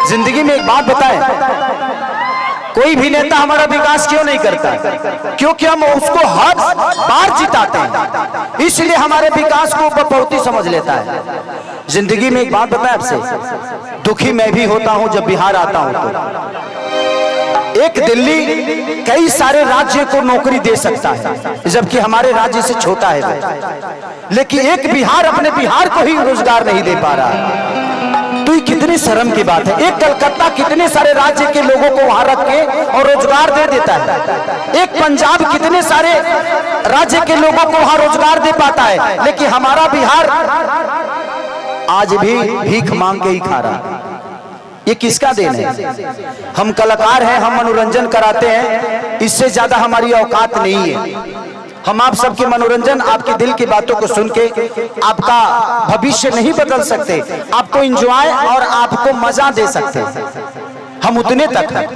जिंदगी में एक बात बताएं, कोई भी नेता हमारा विकास क्यों नहीं करता? क्योंकि हम उसको हर बार जिताते हैं, इसलिए हमारे विकास को बहुत समझ लेता है। जिंदगी में एक बात बताएं आपसे, दुखी मैं भी होता हूं जब बिहार आता हूं तो। एक दिल्ली कई सारे राज्य को नौकरी दे सकता है, जबकि हमारे राज्य से छोटा है, लेकिन एक बिहार अपने बिहार को ही रोजगार नहीं दे पा रहा है। तो ये कितनी शर्म की बात है। एक कलकत्ता कितने सारे राज्य के लोगों को वहां रख के और रोजगार दे देता है। एक पंजाब कितने सारे राज्य के लोगों को वहां रोजगार दे पाता है, लेकिन हमारा बिहार आज भी भीख मांग के ही खा रहा है। ये किसका देन है? हम कलाकार हैं, हम मनोरंजन कराते हैं, इससे ज्यादा हमारी औकात नहीं है। हम आप सबके मनोरंजन, आपके दिल की बातों को सुन के आपका भविष्य नहीं बदल सकते, आपको एंजॉय और आपको मजा दे सकते हैं। हम उतने तक हैं।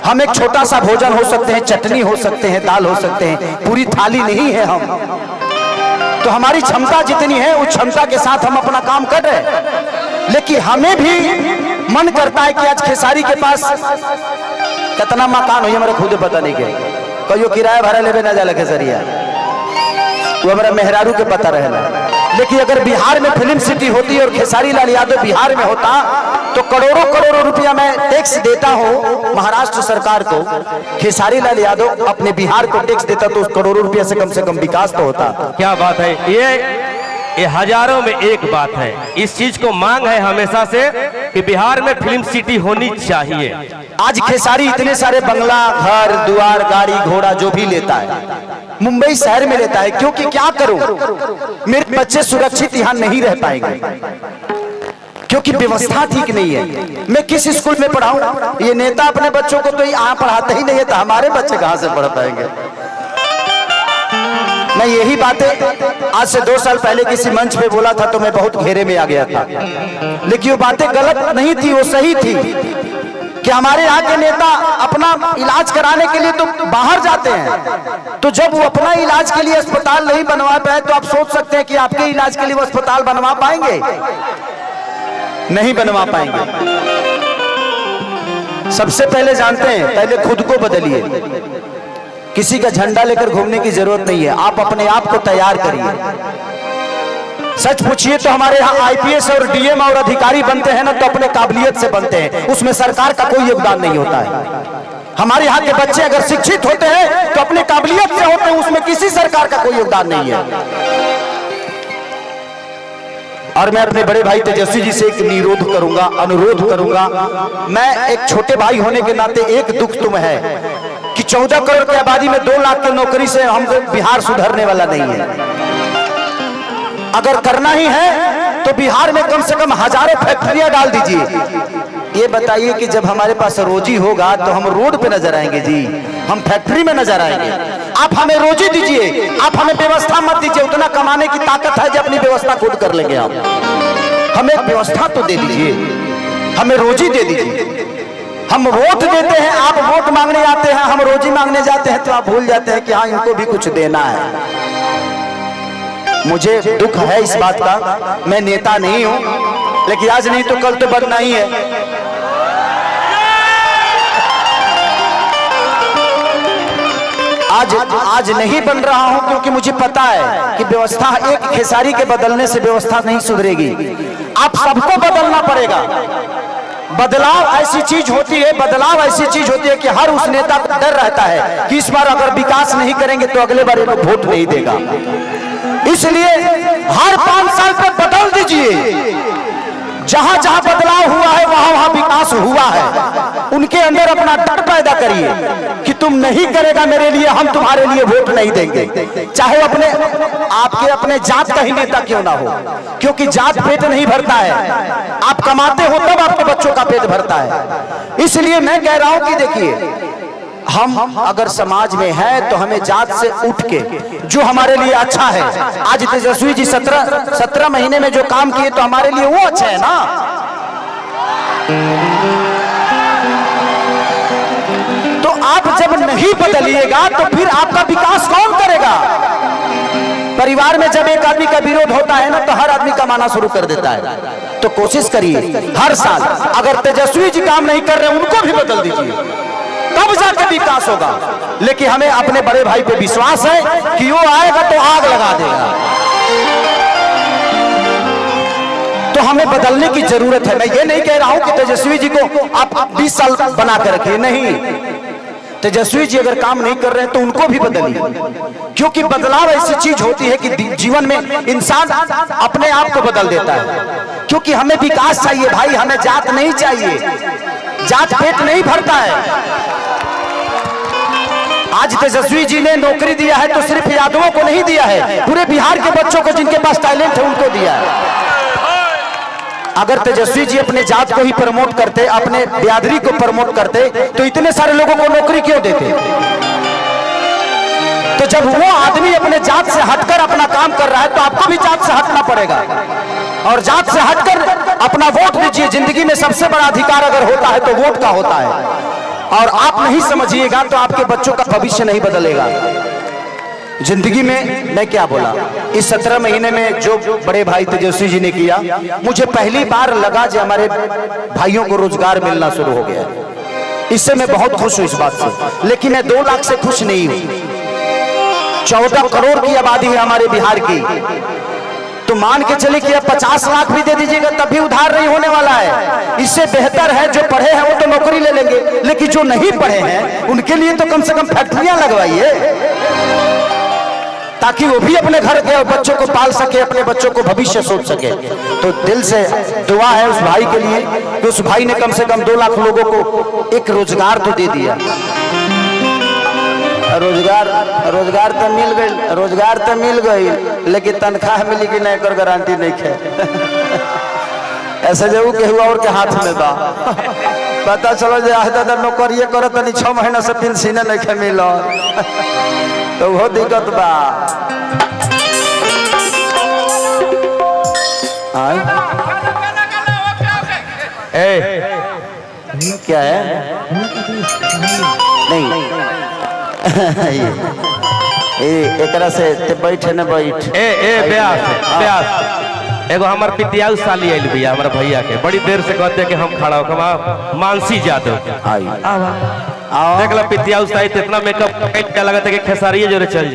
हम एक छोटा सा भोजन हो सकते हैं, चटनी हो सकते हैं, दाल हो सकते हैं, पूरी थाली नहीं है हम। तो हमारी क्षमता जितनी है उस क्षमता के साथ हम अपना काम कर रहे हैं। लेकिन हमें भी मन करता है कि आज खेसारी के पास कितना मकान हो, हमारा खुद पता नहीं के कहियो किराया भाड़ा लेवे ना जाला खेसरिया, वो हमारा मेहरारू के पता रहेला। लेकिन अगर बिहार में फिल्म सिटी होती और खेसारी लाल यादव बिहार में होता तो करोड़ों करोड़ों रुपया मैं टैक्स देता हूँ महाराष्ट्र सरकार को, खेसारी लाल यादव अपने बिहार को टैक्स देता तो करोड़ों रुपया से कम विकास तो होता। क्या बात है, ये हजारों में एक बात है। इस चीज को मांग है हमेशा से कि बिहार में फिल्म सिटी होनी चाहिए। आज खेसारी इतने सारे बंगला, घर द्वार, गाड़ी घोड़ा जो भी लेता है मुंबई शहर में लेता है, क्योंकि क्या करूं, मेरे बच्चे सुरक्षित यहाँ नहीं रह पाएंगे क्योंकि व्यवस्था ठीक नहीं है। मैं किस स्कूल में पढ़ाऊं? ये नेता अपने बच्चों को तो यहाँ पढ़ाते ही नहीं है, तो हमारे बच्चे कहां से पढ़ पाएंगे? मैं यही बातें आज से 2 साल पहले किसी मंच पे बोला था तो मैं बहुत घेरे में आ गया था, लेकिन वो बातें गलत नहीं थी, वो सही थी कि हमारे यहाँ के नेता अपना इलाज कराने के लिए तो बाहर जाते हैं, तो जब वो अपना इलाज के लिए अस्पताल नहीं बनवा पाए तो आप सोच सकते हैं कि आपके इलाज के लिए वो अस्पताल बनवा पाएंगे? नहीं बनवा पाएंगे। सबसे पहले जानते हैं, पहले खुद को बदलिए। किसी का झंडा लेकर घूमने की जरूरत नहीं है, आप अपने आप को तैयार करिए। सच पूछिए तो हमारे यहाँ आईपीएस और डीएम और अधिकारी बनते हैं ना तो अपने काबिलियत से बनते हैं, उसमें सरकार का कोई योगदान नहीं होता है। हमारे यहाँ के बच्चे अगर शिक्षित होते हैं तो अपने काबिलियत से होते हैं, उसमें किसी सरकार का कोई योगदान नहीं है। और मैं अपने बड़े भाई तेजस्वी जी से एक अनुरोध करूंगा। मैं एक छोटे भाई होने के नाते एक दुख तुम है कि 14 करोड़ की आबादी में 2 लाख की नौकरी से हम बिहार सुधरने वाला नहीं है। अगर करना ही है तो बिहार में कम से कम हजारों फैक्ट्रियां डाल दीजिए। ये बताइए कि जब हमारे पास रोजी होगा तो हम रोड पे नजर आएंगे जी, हम फैक्ट्री में नजर आएंगे। आप हमें रोजी दीजिए, आप हमें व्यवस्था मत दीजिए। उतना कमाने की ताकत है जो अपनी व्यवस्था खुद कर लेंगे। आप हमें व्यवस्था तो दे दीजिए, हमें रोजी दे दीजिए। हम वोट देते हैं, आप वोट मांगने आते हैं, हम रोजी मांगने जाते हैं तो आप भूल जाते हैं कि हाँ इनको भी कुछ देना है। मुझे दुख है इस बात का, मैं नेता नहीं हूं, लेकिन आज नहीं तो कल तो बनना ही है। आज नहीं बन रहा हूं क्योंकि मुझे पता है कि व्यवस्था एक खेसारी के बदलने से व्यवस्था नहीं सुधरेगी। आप सबको बदलना पड़ेगा। बदलाव ऐसी चीज होती है कि हर उस नेता को डर रहता है कि इस बार अगर विकास नहीं करेंगे तो अगले बार इनको वोट नहीं देगा। इसलिए हर 5 साल पे बदल दीजिए। जहां जहां बदलाव हुआ है वहां वहां विकास हुआ है। उनके अंदर अपना डर पैदा करिए कि तुम नहीं करेगा मेरे लिए, हम तुम्हारे लिए वोट नहीं देंगे, चाहे अपने जात का ही नेता क्यों ना हो, क्योंकि जात पेट नहीं भरता है। आप कमाते हो तब आपके बच्चों का पेट भरता है। इसलिए मैं कह रहा हूं कि देखिए, हम अगर समाज में है तो हमें जात से उठ के जो हमारे लिए अच्छा है, आज तेजस्वी जी 17 महीने में जो काम किए तो हमारे लिए वो अच्छा है ना। तो आप जब नहीं बदलिएगा तो फिर आपका विकास कौन करेगा? परिवार में जब एक आदमी का विरोध होता है ना तो हर आदमी कमाना शुरू कर देता है। तो कोशिश करिए हर साल, अगर तेजस्वी जी काम नहीं कर रहे उनको भी बदल दीजिए, तब जाके विकास होगा। लेकिन हमें अपने बड़े भाई पे विश्वास है कि वो आएगा तो आग लगा देगा। तो हमें बदलने की जरूरत है। मैं ये नहीं कह रहा हूं कि तेजस्वी जी को आप 20 साल बना कर रखिए, नहीं। तेजस्वी जी अगर काम नहीं कर रहे हैं तो उनको भी बदलिए, क्योंकि बदलाव ऐसी चीज होती है कि जीवन में इंसान अपने आप को बदल देता है। क्योंकि हमें विकास चाहिए भाई, हमें जात नहीं चाहिए, जात पेट नहीं भरता है। आज तेजस्वी जी ने नौकरी दिया है तो सिर्फ यादवों को नहीं दिया है, पूरे बिहार के बच्चों को जिनके पास टैलेंट है उनको दिया है। अगर तेजस्वी जी अपने जात को ही प्रमोट करते, अपने बिरादरी को प्रमोट करते, तो इतने सारे लोगों को नौकरी क्यों देते? तो जब वो आदमी अपने जात से हटकर अपना काम कर रहा है तो आपको भी जात से हटना पड़ेगा, और जात से हटकर अपना वोट दीजिए। जिंदगी में सबसे बड़ा अधिकार अगर होता है तो वोट का होता है, और आप नहीं समझिएगा तो आपके बच्चों का भविष्य नहीं बदलेगा। जिंदगी में मैं क्या बोला, इस 17 महीने में जो बड़े भाई तेजस्वी जी ने किया, मुझे पहली बार लगा कि हमारे भाइयों को रोजगार मिलना शुरू हो गया। इससे मैं बहुत खुश हूं इस बात से। लेकिन मैं 2 लाख से खुश नहीं हूं। 14 करोड़ की आबादी है हमारे बिहार की, तो मान के चले कि अब 50 लाख भी दे दीजिएगा तब भी उधार नहीं होने वाला है। इससे बेहतर है जो पढ़े हैं वो तो नौकरी ले लेंगे, लेकिन जो नहीं पढ़े हैं उनके लिए तो कम से कम फैक्ट्रियां लगवाइए, ताकि वो भी अपने घर के बच्चों को पाल सके, अपने बच्चों को भविष्य सोच सके। तो दिल से दुआ है उस भाई के लिए कि उस भाई ने कम से कम 2 लाख लोगों को एक रोजगार तो दे दिया। रोजगार तो मिल गई, रोजगार तो मिल गई, लेकिन तनख्वाह मिली कि नहीं कर गारंटी नहीं है। ऐसे जरूर के हुआ और के हाथ में बा पता चलो जे दादा नौकरिए करो तनी 6 महीना से पेंशन नहीं मिल, तो वो दिक्कत बा। क्या है नहीं एकरा से ते बैठे न बैठ ब्यास एगो हमार पितियाऊ साली आइल भैया हमारे भैया के, बड़ी देर से कहते कि हम खड़ा हो मानसी जादव देख ला पितियाऊ साली इतना मेकअप क्या लगा था कि खेसारिये जोरे चल जाए।